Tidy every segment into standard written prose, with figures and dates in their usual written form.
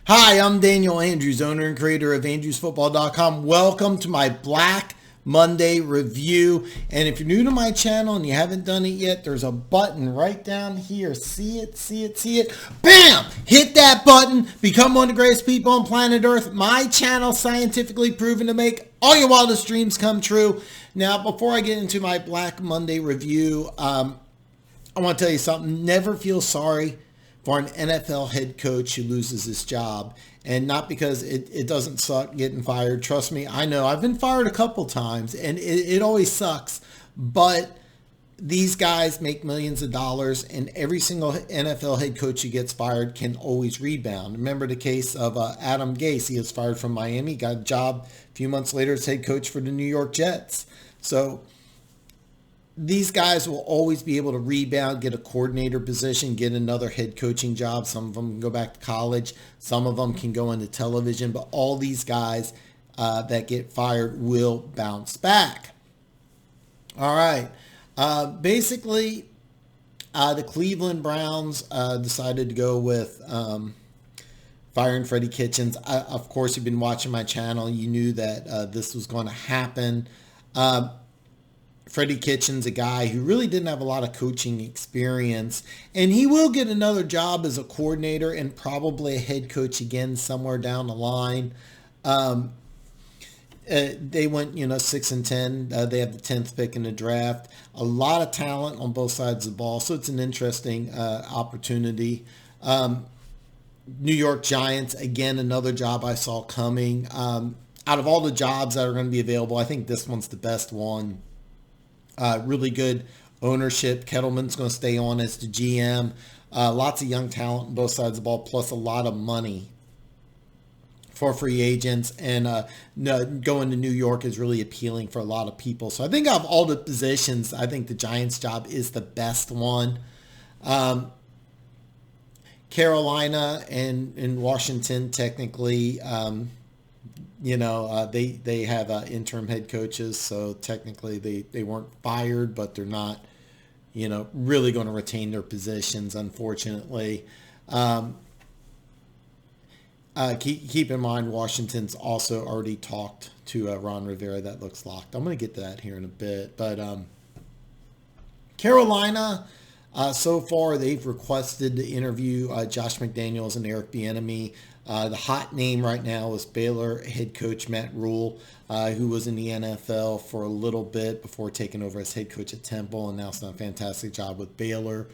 Hi, I'm Daniel Andrews, owner and creator of Andrewsfootball.com. Welcome to my Black Monday review. And if you're new to my channel and you haven't done it yet, there's a button right down here. See it, see it, see it. Bam! Hit that button. Become one of the greatest people on planet Earth. My channel, scientifically proven to make all your wildest dreams come true. Now, before I get into my Black Monday review, I want to tell you something. Never feel sorry for an NFL head coach who loses his job, and not because it doesn't suck getting fired. Trust me, I know. I've been fired a couple times, and it always sucks, but these guys make millions of dollars, and every single NFL head coach who gets fired can always rebound. Remember the case of Adam Gase. He was fired from Miami, got a job a few months later as head coach for the New York Jets. So these guys will always be able to rebound, get a coordinator position, get another head coaching job. Some of them can go back to college. Some of them can go into television. But all these guys that get fired will bounce back. All right. Basically, the Cleveland Browns decided to go with firing Freddie Kitchens. Of course, you've been watching my channel. You knew that this was going to happen. Freddie Kitchens, a guy who really didn't have a lot of coaching experience, and he will get another job as a coordinator and probably a head coach again somewhere down the line. They went, 6-10. They have the 10th pick in the draft. A lot of talent on both sides of the ball, so it's an interesting opportunity. New York Giants, again, another job I saw coming. Out of all the jobs that are going to be available, I think this one's the best one. Really good ownership. Kettleman's going to stay on as the GM. Lots of young talent on both sides of the ball, plus a lot of money for free agents. And going to New York is really appealing for a lot of people. So I think out of all the positions, I think the Giants job is the best one. Carolina and Washington, technically, they have interim head coaches, so technically they weren't fired, but they're not, really going to retain their positions, unfortunately. Keep in mind, Washington's also already talked to Ron Rivera. That looks locked. I'm going to get to that here in a bit. But Carolina, so far, they've requested to interview Josh McDaniels and Eric Bieniemy. The hot name right now is Baylor head coach Matt Rule, who was in the NFL for a little bit before taking over as head coach at Temple, and now it's done a fantastic job with Baylor.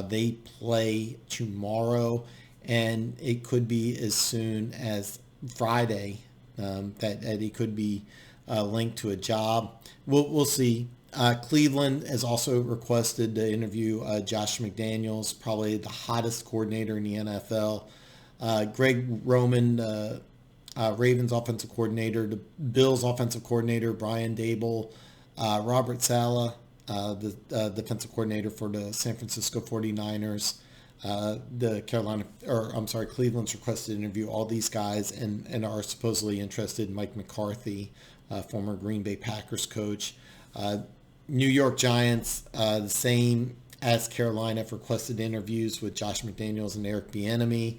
They play tomorrow, and it could be as soon as Friday that he could be linked to a job. We'll see. Cleveland has also requested to interview Josh McDaniels, probably the hottest coordinator in the NFL. Greg Roman, Ravens offensive coordinator, the Bills offensive coordinator, Brian Dable, Robert Saleh, the defensive coordinator for the San Francisco 49ers, Cleveland's requested to interview all these guys and are supposedly interested in Mike McCarthy, former Green Bay Packers coach. New York Giants, the same as Carolina, have requested interviews with Josh McDaniels and Eric Bieniemy.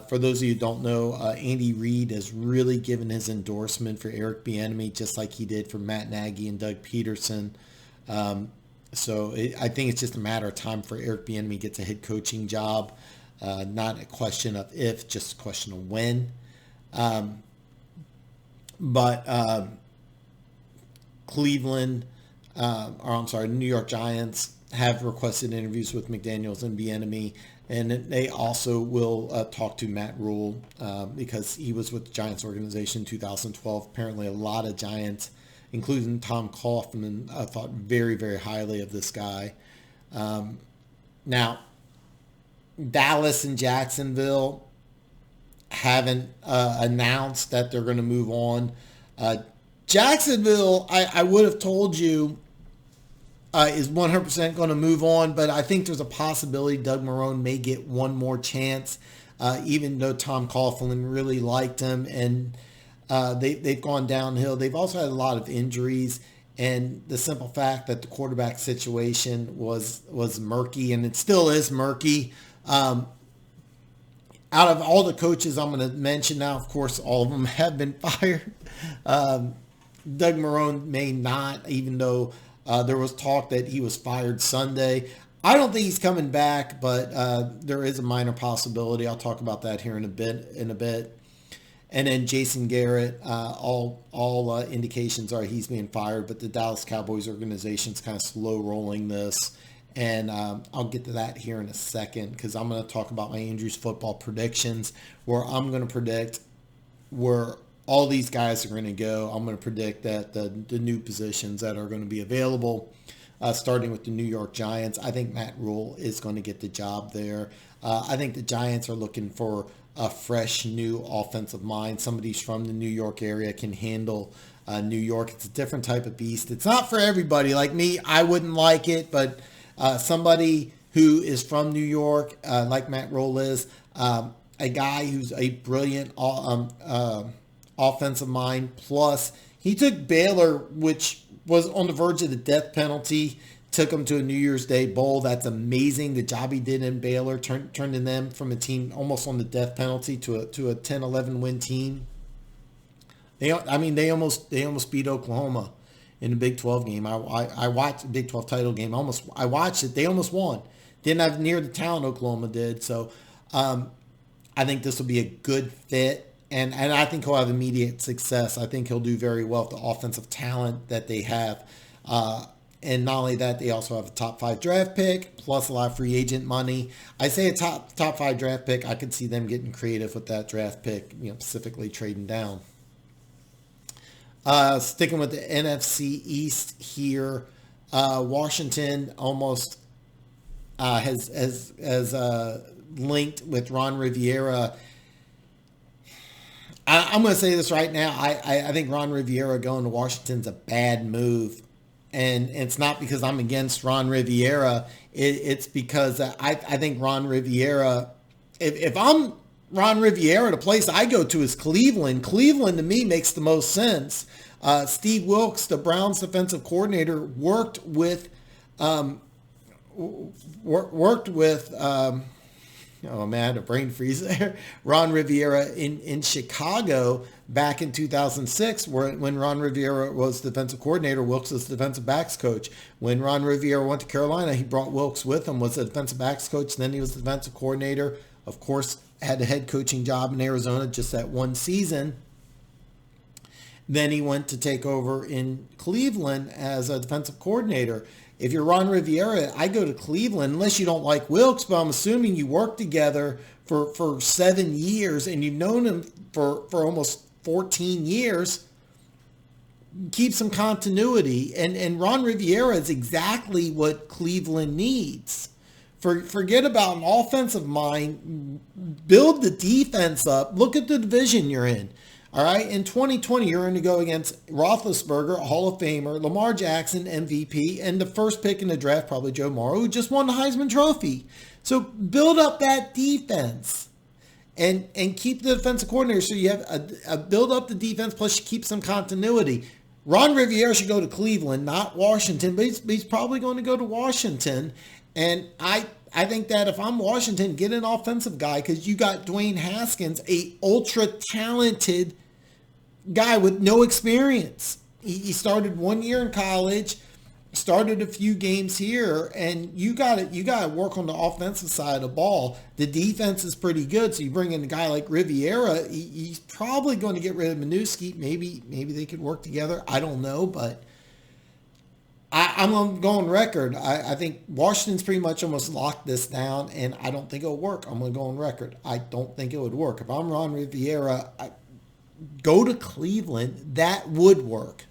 For those of you who don't know, Andy Reid has really given his endorsement for Eric Bieniemy, just like he did for Matt Nagy and Doug Peterson. I think it's just a matter of time for Eric Bieniemy gets a head coaching job. Not a question of if, just a question of when. Cleveland, New York Giants have requested interviews with McDaniels and Bieniemy, and they also will talk to Matt Rule because he was with the Giants organization in 2012. Apparently, a lot of Giants, including Tom Coughlin, thought very, very highly of this guy. Now, Dallas and Jacksonville haven't announced that they're going to move on. Jacksonville, I would have told you, is 100% going to move on, but I think there's a possibility Doug Marrone may get one more chance, even though Tom Coughlin really liked him, and they've gone downhill. They've also had a lot of injuries, and the simple fact that the quarterback situation was murky, and it still is murky. out of all the coaches I'm going to mention now, of course, all of them have been fired. Doug Marrone may not, even though there was talk that he was fired Sunday. I don't think he's coming back, but there is a minor possibility. I'll talk about that here in a bit. And then Jason Garrett, all indications are he's being fired, but the Dallas Cowboys organization's kind of slow rolling this. And I'll get to that here in a second, because I'm going to talk about my Andrews football predictions, where I'm going to predict where all these guys are going to go. I'm going to predict that the new positions that are going to be available, starting with the New York Giants. I think Matt Rule is going to get the job there. I think the Giants are looking for a fresh, new offensive mind. Somebody who's from the New York area can handle New York. It's a different type of beast. It's not for everybody. Like me, I wouldn't like it, but somebody who is from New York, like Matt Rule is, a guy who's a brilliant offensive mind. Plus, he took Baylor, which was on the verge of the death penalty, took them to a New Year's Day bowl. That's amazing. The job he did in Baylor, turned in them from a team almost on the death penalty to a 10-11 win team. They almost beat Oklahoma in the Big 12 game. I watched the Big 12 title game. I watched it. They almost won. Didn't have near the talent Oklahoma did. So I think this will be a good fit. And I think he'll have immediate success. I think he'll do very well with the offensive talent that they have. And not only that, they also have a top 5 draft pick, plus a lot of free agent money. I say a top 5 draft pick. I could see them getting creative with that draft pick, specifically trading down. Sticking with the NFC East here, Washington almost has linked with Ron Rivera. I'm going to say this right now. I think Ron Rivera going to Washington's a bad move. And it's not because I'm against Ron Rivera. It's because I think Ron Rivera, if I'm Ron Rivera, the place I go to is Cleveland. Cleveland, to me, makes the most sense. Steve Wilkes, the Browns defensive coordinator, worked with oh man, a brain freeze there. Ron Rivera in Chicago back in 2006, when Ron Rivera was defensive coordinator, Wilkes was the defensive backs coach. When Ron Rivera went to Carolina, he brought Wilkes with him, was the defensive backs coach. Then he was the defensive coordinator. Of course, had a head coaching job in Arizona just that one season. Then he went to take over in Cleveland as a defensive coordinator. If you're Ron Rivera, I go to Cleveland, unless you don't like Wilkes, but I'm assuming you worked together for 7 years and you've known him for almost 14 years. Keep some continuity. And Ron Rivera is exactly what Cleveland needs. Forget about an offensive mind. Build the defense up. Look at the division you're in. All right, in 2020, you're going to go against Roethlisberger, a Hall of Famer, Lamar Jackson, MVP, and the first pick in the draft, probably Joe Morrow, who just won the Heisman Trophy. So build up that defense and keep the defensive coordinator so you have a build up the defense, plus you keep some continuity. Ron Rivera should go to Cleveland, not Washington, but he's probably going to go to Washington. And I think that if I'm Washington, get an offensive guy, because you got Dwayne Haskins, a ultra-talented guy with no experience. He started 1 year in college, started a few games here, and you got to work on the offensive side of the ball. The defense is pretty good, so you bring in a guy like Riviera, he's probably going to get rid of Minuski. Maybe they could work together. I don't know, but I'm going record. I think Washington's pretty much almost locked this down, and I don't think it'll work. I'm going to go on record. I don't think it would work. If I'm Ron Rivera, go to Cleveland. That would work.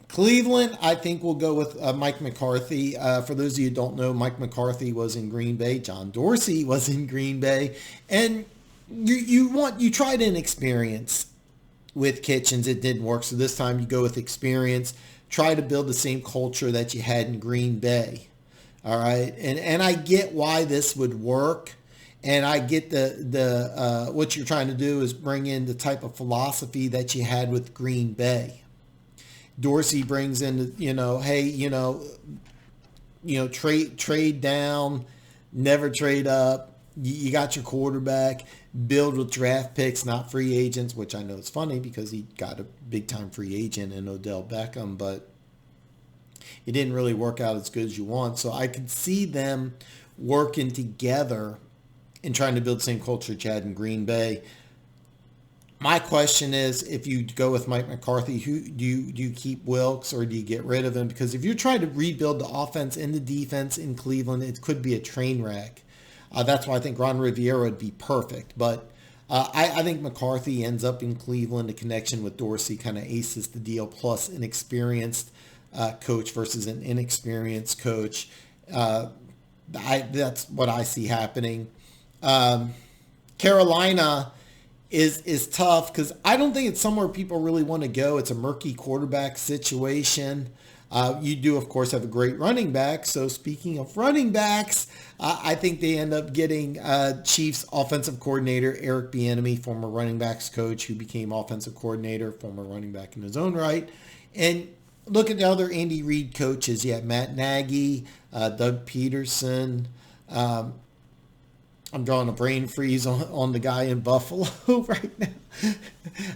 Cleveland, I think we'll go with Mike McCarthy. For those of you who don't know, Mike McCarthy was in Green Bay. John Dorsey was in Green Bay. And you tried an experience with Kitchens. It didn't work. So this time you go with experience. Try to build the same culture that you had in Green Bay. All right. And I get why this would work. And I get the what you're trying to do is bring in the type of philosophy that you had with Green Bay. Dorsey brings in, trade down, never trade up, You got your quarterback, build with draft picks, not free agents, which I know is funny because he got a big-time free agent in Odell Beckham, but it didn't really work out as good as you want. So I could see them working together and trying to build the same culture Chad in Green Bay. My question is, if you go with Mike McCarthy, who do you keep Wilkes or do you get rid of him? Because if you're trying to rebuild the offense and the defense in Cleveland, it could be a train wreck. That's why I think Ron Rivera would be perfect. But I think McCarthy ends up in Cleveland. The connection with Dorsey kind of aces the deal, plus an experienced coach versus an inexperienced coach. That's what I see happening. Carolina is tough because I don't think it's somewhere people really want to go. It's a murky quarterback situation. You do, of course, have a great running back. So speaking of running backs, I think they end up getting Chiefs offensive coordinator Eric Bieniemy, former running backs coach who became offensive coordinator, former running back in his own right. And look at the other Andy Reid coaches. You have Matt Nagy, Doug Peterson. I'm drawing a brain freeze on the guy in Buffalo right now.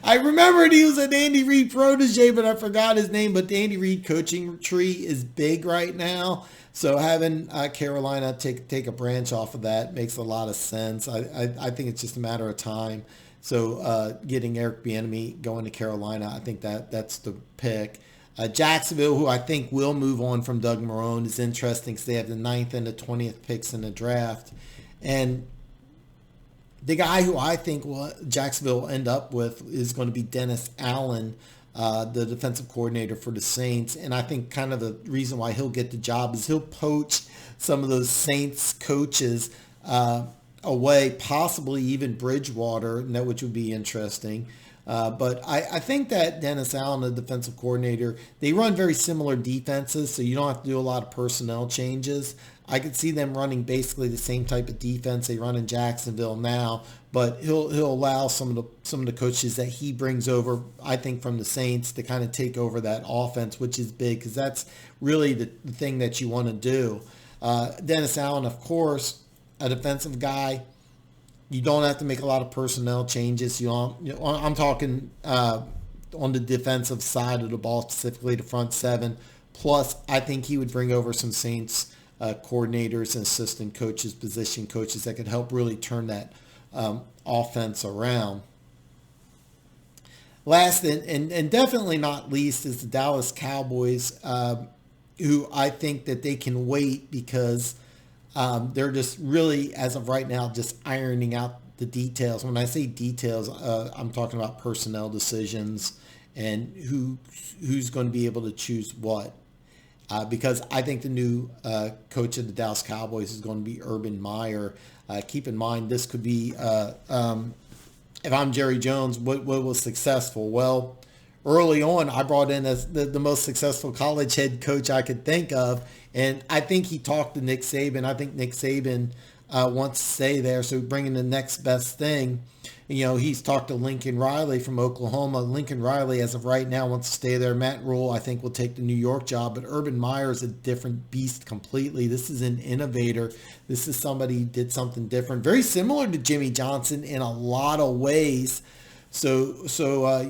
I remembered he was an Andy Reid protege, but I forgot his name. But the Andy Reid coaching tree is big right now. So having Carolina take a branch off of that makes a lot of sense. I think it's just a matter of time. So getting Eric Bieniemy going to Carolina, I think that's the pick. Jacksonville, who I think will move on from Doug Marrone, is interesting because they have the 9th and the 20th picks in the draft. And the guy who I think Jacksonville will end up with is going to be Dennis Allen, the defensive coordinator for the Saints. And I think kind of the reason why he'll get the job is he'll poach some of those Saints coaches away, possibly even Bridgewater, which would be interesting. But I think that Dennis Allen, the defensive coordinator, they run very similar defenses, so you don't have to do a lot of personnel changes. I could see them running basically the same type of defense they run in Jacksonville now, but he'll allow some of the coaches that he brings over, I think, from the Saints to kind of take over that offense, which is big because that's really the thing that you want to do. Dennis Allen, of course, a defensive guy. You don't have to make a lot of personnel changes. I'm talking on the defensive side of the ball, specifically the front seven. Plus, I think he would bring over some Saints coordinators and assistant coaches, position coaches that could help really turn that offense around. Last and definitely not least is the Dallas Cowboys, who I think that they can wait because they're just really, as of right now, just ironing out the details. When I say details, I'm talking about personnel decisions and who's going to be able to choose what. Because I think the new coach of the Dallas Cowboys is going to be Urban Meyer. Keep in mind, this could be, if I'm Jerry Jones, what was successful? Well, early on, I brought in as the most successful college head coach I could think of. And I think he talked to Nick Saban. I think Nick Saban wants to stay there. So bringing the next best thing. He's talked to Lincoln Riley from Oklahoma. Lincoln Riley, as of right now, wants to stay there. Matt Rule, I think, will take the New York job. But Urban Meyer is a different beast completely. This is an innovator. This is somebody who did something different. Very similar to Jimmy Johnson in a lot of ways. So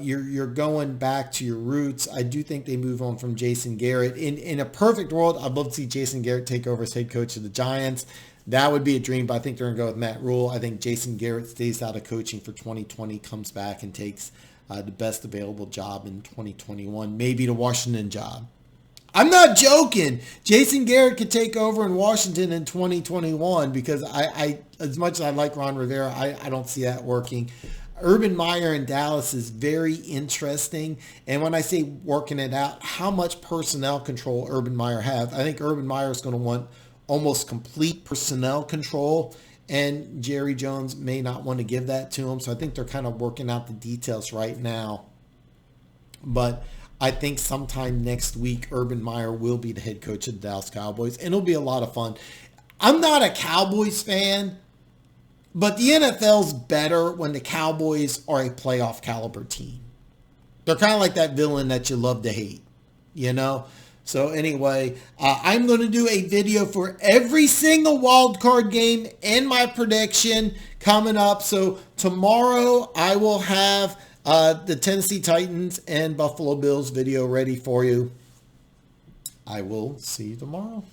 you're going back to your roots. I do think they move on from Jason Garrett. In a perfect world, I'd love to see Jason Garrett take over as head coach of the Giants. That would be a dream, but I think they're going to go with Matt Rule. I think Jason Garrett stays out of coaching for 2020, comes back and takes the best available job in 2021, maybe the Washington job. I'm not joking. Jason Garrett could take over in Washington in 2021 because I as much as I like Ron Rivera, I don't see that working. Urban Meyer in Dallas is very interesting. And when I say working it out, how much personnel control Urban Meyer have? I think Urban Meyer is going to want almost complete personnel control, and Jerry Jones may not want to give that to him. So I think they're kind of working out the details right now. But I think sometime next week, Urban Meyer will be the head coach of the Dallas Cowboys, and it'll be a lot of fun. I'm not a Cowboys fan, but the NFL's better when the Cowboys are a playoff caliber team. They're kind of like that villain that you love to hate, So anyway, I'm going to do a video for every single wild card game and my prediction coming up. So tomorrow I will have the Tennessee Titans and Buffalo Bills video ready for you. I will see you tomorrow.